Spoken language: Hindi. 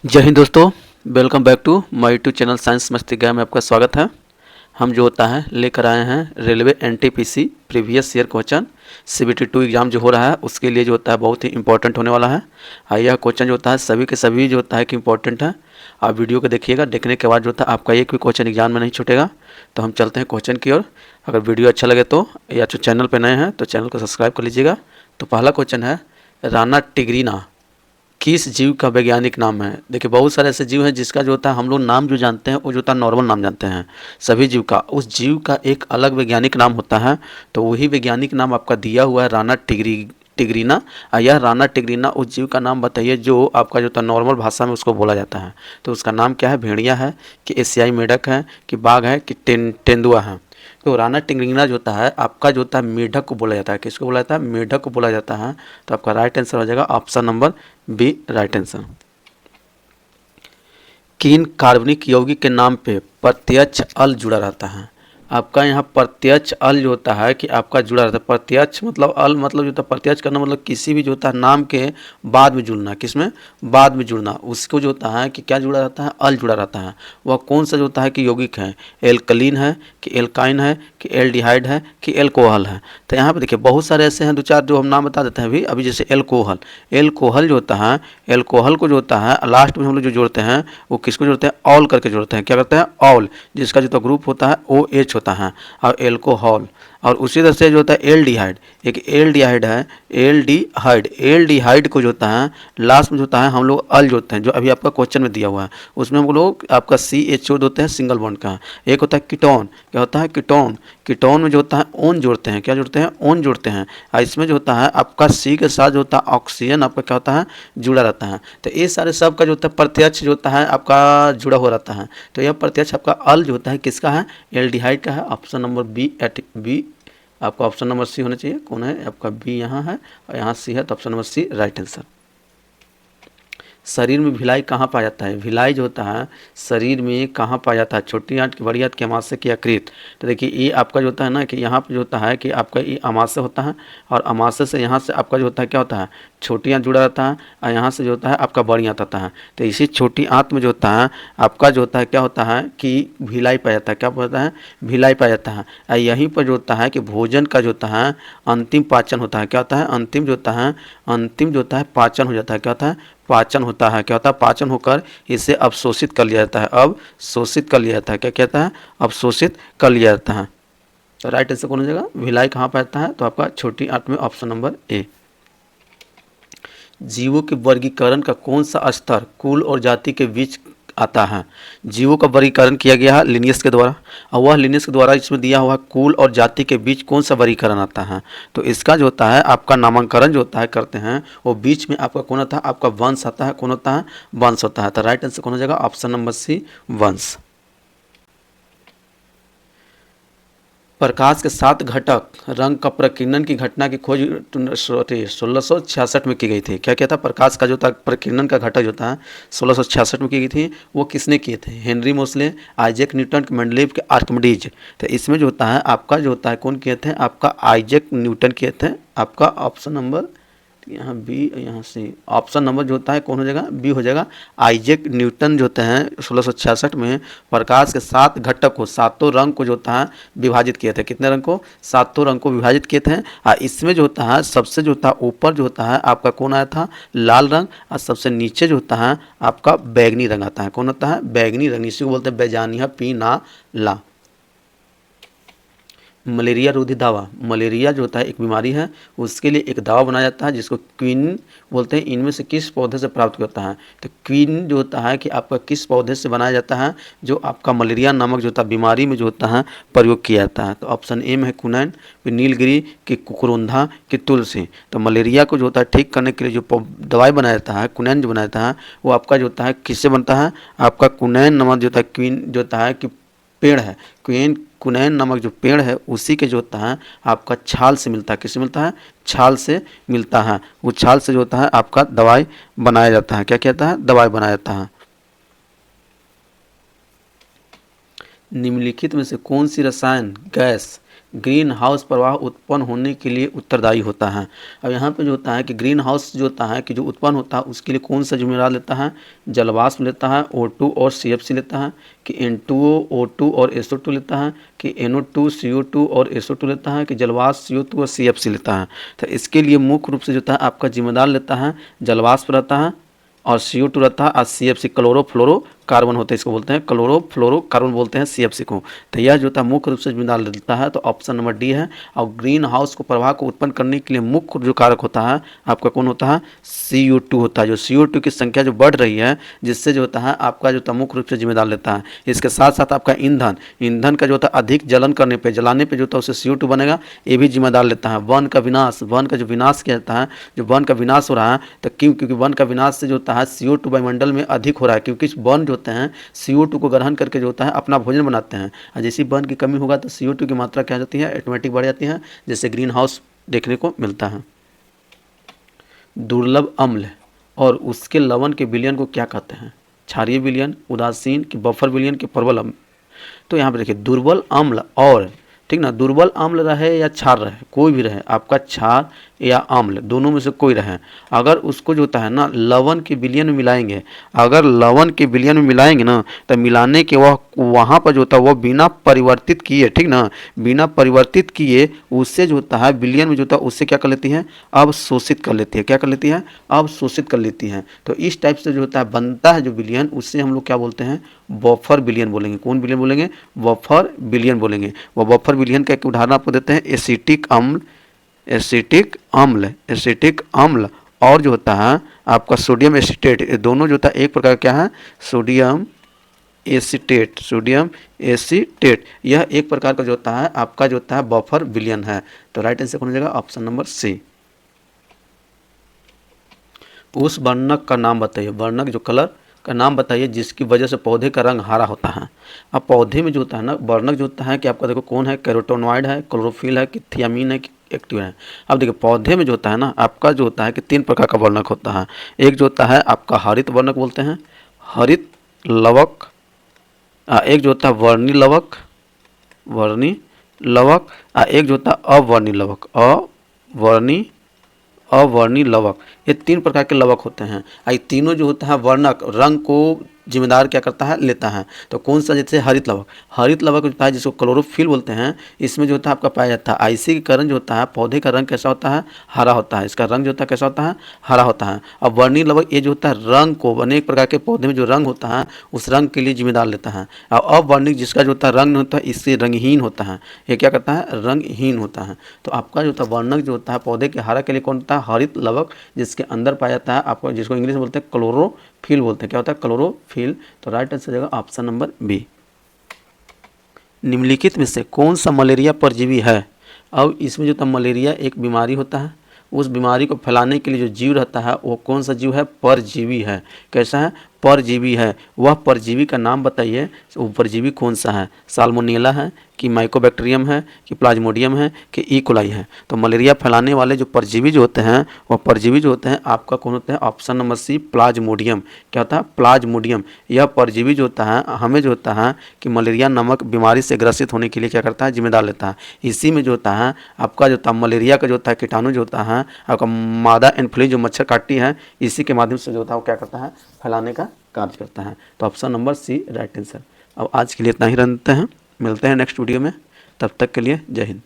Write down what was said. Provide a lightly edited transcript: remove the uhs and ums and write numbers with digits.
जय हिंद दोस्तों। Welcome back to my YouTube channel science Masti गया में आपका स्वागत है। हम जो होता है लेकर आए हैं railway NTPC previous year question CBT 2 exam जो हो रहा है उसके लिए जो होता है बहुत ही इंपॉर्टेंट होने वाला है। यह क्वेश्चन जो होता है सभी के सभी जो होता है कि इंपॉर्टेंट है। आप वीडियो को देखिएगा, देखने के बाद जो होता है आपका एक भी क्वेश्चन एग्जाम में नहीं छूटेगा। तो हम चलते हैं क्वेश्चन की ओर। अगर वीडियो अच्छा लगे तो या जो चैनल पर नए हैं तो चैनल को सब्सक्राइब कर लीजिएगा। तो पहला क्वेश्चन है, राना टिग्रीना किस जीव का वैज्ञानिक नाम है। देखिए बहुत सारे ऐसे जीव हैं जिसका जो होता है हम लोग नाम जो जानते हैं वो जो होता है नॉर्मल नाम जानते हैं। सभी जीव का उस जीव का एक अलग वैज्ञानिक नाम होता है। तो वही वैज्ञानिक नाम आपका दिया हुआ है राना टिग्रीना। यह राना टिग्रीना उस जीव का नाम बताइए जो आपका जो होता है नॉर्मल भाषा में उसको बोला जाता है। तो उसका नाम क्या है? भेड़िया है कि एशियाई मेढक है कि बाघ है कि तेंदुआ है। तो राना टिग्रीना जो होता है आपका जो होता है मेढक को बोला जाता है। किसको बोला जाता है? मेढक को बोला जाता है। तो आपका राइट आंसर हो जाएगा option number B, right answer. किन कार्बनिक यौगिक के नाम पे प्रत्यक्ष अल जुड़ा रहता है? आपका यहाँ प्रत्यक्ष अल जो होता है कि आपका जुड़ा रहता है। प्रत्यक्ष मतलब अल मतलब जो होता है प्रत्यक्ष करना मतलब किसी भी जो होता है नाम के बाद में जुड़ना। किसमें? बाद में जुड़ना। उसको जो होता है कि क्या जुड़ा रहता है? अल जुड़ा रहता है। वह कौन सा जो होता है कि यौगिक है? एल्कलीन है कि एल्काइन है कि एल्डिहाइड है कि एल्कोहल है। तो यहाँ पे देखिए बहुत सारे ऐसे हैं, दो चार जो हम नाम बता देते हैं अभी जैसे एल्कोहल। एल्कोहल जो होता है, एल्कोहल को जो होता है लास्ट में हम लोग जो जोड़ते हैं वो किसको जोड़ते हैं? ऑल करके जोड़ते हैं। क्या करते हैं? ऑल, जिसका जो ग्रुप होता है ओ एच होता है और एल्कोहल। और उसी तरह से जो होता है एल्डिहाइड, एक एल्डिहाइड है, एल्डिहाइड को जो होता है लास्ट में जो होता है हम लोग अल जोड़ते हैं। जो अभी आपका क्वेश्चन में दिया हुआ है उसमें हम लोग आपका CHO जोड़ते हैं सिंगल बॉन्ड का। एक होता है कीटोन। क्या होता है? कीटोन। कीटोन में जो होता है ओन जोड़ते हैं। क्या जोड़ते हैं? ओन जोड़ते हैं। और इसमें जो होता है आपका C के साथ जो होता है ऑक्सीजन आपका क्या होता है? जुड़ा रहता है। तो ये सारे सब का जो होता है प्रत्यक्ष जो होता है आपका जुड़ा हो रहता है। तो यह प्रत्यक्ष आपका अल जो होता है किसका है? एल्डिहाइड का है। ऑप्शन नंबर बी आपका ऑप्शन नंबर सी होना चाहिए। कौन है? आपका बी यहाँ है और यहाँ सी है। तो option number C right answer. शरीर में भिलाई कहाँ पाया जाता है? भिलाई जो होता है शरीर में कहाँ पाया जाता है? छोटी आंत की, बड़ी आंत की, अमाशय की, यकृत। तो देखिए ये आपका जो होता है ना कि यहाँ पे जो होता है कि आपका ये अमाशय होता है और अमाशय से यहाँ से आपका जो होता है क्या होता है? छोटी आंत जुड़ा रहता है और यहाँ से जो होता है आपका बड़ी आंत आता है। तो इसी छोटी आंत में जो होता है आपका जो होता है क्या होता है कि भिलाई पाया जाता है। क्या होता है? भिलाई पाया जाता है। और यहीं पर जो होता है कि भोजन का जो होता है अंतिम पाचन होता है। क्या होता है? अंतिम जो होता है, अंतिम जो होता है पाचन हो जाता है। क्या होता है? पाचन होता है। क्या होता है? पाचन होकर इसे अवशोषित कर लिया जाता है। अवशोषित कर लिया जाता है। क्या कहता है? अवशोषित कर लिया जाता है। तो राइट आंसर कौन हो जाएगा? भिलाई कहाँ पाता है? तो आपका छोटी आंत में, ऑप्शन नंबर ए। जीवों के वर्गीकरण का कौन सा स्तर कुल और जाति के बीच आता है? जीवों का वर्गीकरण किया गया है लिनियस के द्वारा और वह लिनियस के द्वारा इसमें दिया हुआ कुल और जाति के बीच कौन सा वर्गीकरण आता है? तो इसका जो होता है आपका नामांकन जो होता है करते हैं वो बीच में आपका कौन आता है? आपका वंश आता है। कौन होता है? वंश होता है। तो राइट आंसर कौन हो जाएगा? ऑप्शन नंबर सी, वंश। प्रकाश के 7 घटक रंग का प्रकीर्णन की घटना की खोज 1666 में की गई थी। क्या था? प्रकाश का जो था प्रकीर्णन का घटक जो था 1666 में की गई थी। वो किसने किए थे? Henry Mosle, Isaac Newton, Mendeleev के, आर्किमिडीज। तो इसमें जो होता है आपका जो होता है कौन किए थे? आपका आइजैक न्यूटन किए थे। आपका ऑप्शन नंबर यहाँ बी और यहाँ सी। ऑप्शन नंबर जो होता है कौन हो जाएगा? बी हो जाएगा। आइजैक न्यूटन जो होते हैं 1666 में प्रकाश के 7 घटक को, सातों रंग को जो होता है विभाजित किए थे। कितने रंग को? सातों रंग को विभाजित किए थे। और इसमें जो होता है सबसे जो होता है ऊपर जो होता है आपका कौन आया था? लाल रंग। और सबसे नीचे जो होता है आपका बैगनी रंग आता है। कौन होता है? बैगनी रंग। इसी को बोलते हैं बैजानिया पीना ला। मलेरिया रोधी दवा, मलेरिया जो होता है एक बीमारी है उसके लिए एक दवा बनाया जाता है जिसको क्वीन बोलते हैं। इनमें से किस पौधे से प्राप्त होता है? तो क्वीन जो होता है कि आपका किस पौधे से बनाया जाता है जो आपका मलेरिया नामक जो होता है बीमारी में जो होता है प्रयोग किया जाता है? तो ऑप्शन ए में है कुनैन, फिर नीलगिरी कि कुकरोंधा कि तुलसी। तो मलेरिया को जो होता है ठीक करने के लिए जो दवाई बनाया जाता है, कुनैन जो बनाया जाता है वो आपका जो होता है किससे बनता है? आपका कुनैन नामक जो होता है क्वीन जो होता है कि पेड़ है, कुनैन नामक जो पेड़ है उसी के जो होता है आपका छाल से मिलता है। किससे मिलता है? छाल से मिलता है। वो छाल से जो होता है आपका दवाई बनाया जाता है। क्या कहता है? दवाई बनाया जाता है। निम्नलिखित में से कौन सी रसायन गैस ग्रीन हाउस प्रवाह उत्पन्न होने के लिए उत्तरदायी होता है। अब यहाँ पे जो होता है कि ग्रीन हाउस जो होता है कि जो उत्पन्न होता है उसके लिए कौन सा जिम्मेदार लेता है, जलवाष्प लेता है, O2 और CFC लेता है, कि N2O, O2 और SO2 लेता है, कि NO2 CO2 और SO2 लेता है, कि जलवाष्प CO2 और CFC लेता है। तो इसके लिए मुख्य रूप से जो होता है आपका जिम्मेदार लेता है जलवाष्प रहता है और CO2 रहता है और CFC क्लोरोफ्लोरो कार्बन होते हैं, इसको बोलते हैं क्लोरोफ्लोरो कार्बन बोलते हैं CFC को। तो यह जो होता है मुख्य रूप से जिम्मेदार लेता है, तो ऑप्शन नंबर डी है। और ग्रीन हाउस को प्रवाह को उत्पन्न करने के लिए मुख्य जो कारक होता है आपका कौन होता है, CO2 होता है। जो CO2 की संख्या जो बढ़ रही है जिससे जो होता है आपका जो होता है मुख्य रूप से जिम्मेदार लेता है। इसके साथ साथ आपका ईंधन का जो होता है अधिक जलन करने पर जलाने पर जो होता है उससे CO2 बनेगा, ये भी जिम्मेदार लेता है। वन का जो विनाश किया जाता है, जो वन का विनाश हो रहा है, तो क्योंकि वन का विनाश से जो होता है CO2 वायुमंडल में अधिक हो रहा है, क्योंकि वन होते हैं CO2 को ग्रहण करके जो होता है अपना भोजन बनाते हैं, और जैसी वन की कमी होगा तो CO2 की मात्रा क्या हो जाती है, ऑटोमेटिक बढ़ जाती है, जिससे ग्रीन हाउस देखने को मिलता है। दुर्लभ अम्ल और उसके लवण के विलयन को क्या कहते हैं, क्षारीय विलयन, उदासीन, कि बफर विलयन, कि प्रबल अम्ल। तो यहाँ पे देखिए दुर्बल अम्ल और ठीक ना, दुर्बल अम्ल रहे या क्षार रहे, कोई भी रहे, आपका क्षार या अम्ल दोनों में से कोई रहे, अगर उसको जो होता है ना लवण के विलयन में मिलाएंगे, अगर लवण के विलयन में मिलाएंगे ना तो मिलाने के वहाँ पर जो होता है वह बिना परिवर्तित किए, ठीक ना, बिना परिवर्तित किए उससे जो होता है विलयन में जो होता है उससे क्या कर लेती है, अवशोषित कर लेती है। क्या कर लेती है, अवशोषित कर लेती है। तो इस टाइप से जो होता है बनता है जो विलयन, उससे हम लोग क्या बोलते हैं, बफर विलयन बोलेंगे। कौन विलयन बोलेंगे, बफर विलयन बोलेंगे। वह बफर विलयन का एक उदाहरण आपको देते हैं, एसिटिक अम्ल और जो होता है आपका सोडियम एसीटेट, ये दोनों जो होता है एक प्रकार क्या है, सोडियम एसीटेट, यह एक प्रकार का जो होता है आपका जो होता है बफर विलयन है। तो राइट आंसर कौन हो जाएगा, ऑप्शन नंबर सी। उस वर्णक का नाम बताइए, वर्णक जो कलर का नाम बताइए जिसकी वजह से पौधे का रंग हरा होता है। अब पौधे में जो होता है ना वर्णक जो होता है कि आपका देखो कौन है, कैरोटेनॉइड है, क्लोरोफिल है, कि थियामीन है, कि एक्टिव है। अब देखिए पौधे में जो होता है ना आपका जो होता है कि 3 प्रकार का वर्णक होता है। एक जो होता है आपका हरित वर्णक बोलते हैं, हरित लवक, एक जो होता है वर्णी लवक, एक जो होता है अवर्णी लवक। ये 3 प्रकार के लवक होते हैं। ये तीनों जो होता है वर्णक रंग को जिम्मेदार क्या करता है, लेता है। तो कौन सा, जैसे हरित लवक होता है जिसको क्लोरोफिल बोलते हैं, इसमें जो होता है आपका पाया जाता है। इसी के कारण जो होता है पौधे का रंग कैसा होता है, हरा होता है। इसका रंग जो होता है कैसा होता है, हरा होता है। अब वर्णी लवक ये जो होता है रंग को, अनेक प्रकार के पौधे में जो रंग होता है उस रंग के लिए जिम्मेदार लेता है। और अवर्णिक जिसका जो होता है रंग नहीं होता है, इससे रंगहीन होता है। ये क्या करता है, रंगहीन होता है। तो आपका जो होता है वर्णक जो होता है पौधे के हरा के लिए कौन होता है, हरित लवक, जिसके अंदर पाया जाता है आपको, जिसको इंग्लिश में बोलते हैं क्लोरोफिल बोलते हैं। क्या होता है, क्लोरोफिल। तो राइट आंसर जाएगा ऑप्शन नंबर बी। निम्नलिखित में से कौन सा मलेरिया परजीवी है। अब इसमें जो था मलेरिया एक बीमारी होता है, उस बीमारी को फैलाने के लिए जो जीव रहता है वो कौन सा जीव है, परजीवी है। कैसा है, परजीवी है। वह परजीवी का नाम बताइए, वो परजीवी कौन सा है, साल्मोनेला है, कि माइकोबैक्टीरियम है, कि प्लाज्मोडियम है, कि ई कोलाई है। तो मलेरिया फैलाने वाले जो परजीवी जो होते हैं वह परजीवी जो होते हैं आपका कौन होते हैं, ऑप्शन नंबर सी, प्लाज्मोडियम। क्या होता है, प्लाज्मोडियम। यह परजीवी जो होता है हमें जो होता है कि मलेरिया नामक बीमारी से ग्रसित होने के लिए क्या करता है, जिम्मेदार लेता है। इसी में जो होता है आपका जो होता है मलेरिया का जो होता है कीटाणु जो होता है आपका मादा एनफ्लुएंजा जो मच्छर काटती है, इसी के माध्यम से जो होता है वो क्या करता है, फैलाने का कार्य करता है। तो option number C right answer. अब आज के लिए इतना ही रखते हैं, मिलते हैं नेक्स्ट वीडियो में, तब तक के लिए जय हिंद।